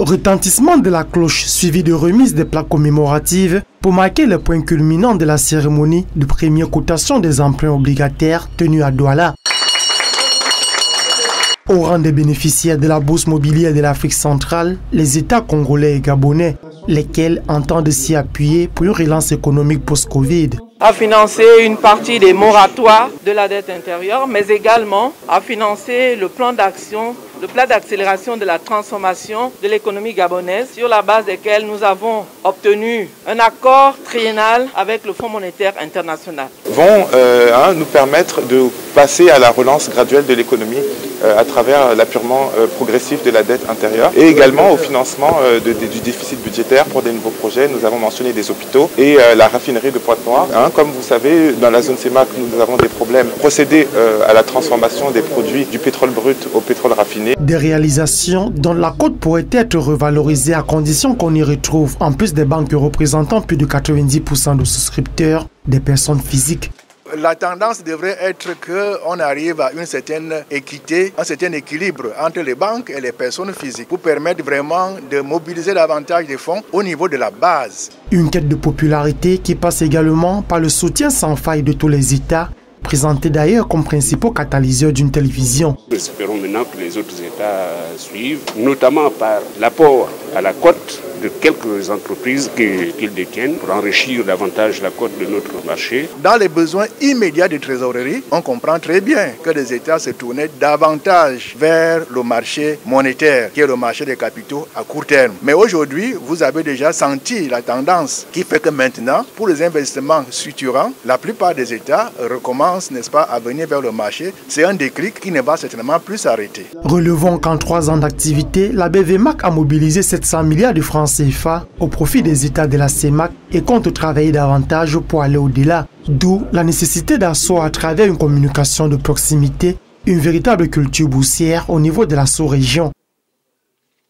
Retentissement de la cloche suivi de remise des plaques commémoratives pour marquer le point culminant de la cérémonie de première cotation des emprunts obligataires tenue à Douala. Au rang des bénéficiaires de la bourse mobilière de l'Afrique centrale, les États congolais et gabonais, lesquels entendent s'y appuyer pour une relance économique post-Covid. À financer une partie des moratoires de la dette intérieure, mais également à financer le plan d'action, le plan d'accélération de la transformation de l'économie gabonaise, sur la base desquels nous avons obtenu un accord triennal avec le Fonds monétaire international. Vont nous permettre de passer à la relance graduelle de l'économie à travers l'appurement progressif de la dette intérieure et également au financement du déficit budgétaire pour des nouveaux projets. Nous avons mentionné des hôpitaux et la raffinerie de Pointe-Noire. Comme vous savez, dans la zone CEMAC, nous avons des problèmes. Procéder à la transformation des produits du pétrole brut au pétrole raffiné. Des réalisations dont la cote pourrait être revalorisée à condition qu'on y retrouve, en plus des banques représentant plus de 90% de souscripteurs, des personnes physiques. La tendance devrait être qu'on arrive à une certaine équité, un certain équilibre entre les banques et les personnes physiques pour permettre vraiment de mobiliser davantage des fonds au niveau de la base. Une quête de popularité qui passe également par le soutien sans faille de tous les États, présentés d'ailleurs comme principaux catalyseurs d'une telle vision. Nous espérons maintenant que les autres États suivent, notamment par l'apport à la cote de quelques entreprises qu'ils détiennent pour enrichir davantage la cote de notre marché. Dans les besoins immédiats de trésorerie, on comprend très bien que les États se tournaient davantage vers le marché monétaire, qui est le marché des capitaux à court terme. Mais aujourd'hui, vous avez déjà senti la tendance qui fait que maintenant, pour les investissements structurants, la plupart des États recommencent, n'est-ce pas, à venir vers le marché. C'est un déclic qui ne va certainement plus s'arrêter. Relevons qu'en 3 ans d'activité, la BVMAC a mobilisé 700 milliards de francs CFA au profit des États de la CEMAC et compte travailler davantage pour aller au-delà. D'où la nécessité d'asseoir à travers une communication de proximité une véritable culture boursière au niveau de la sous-région.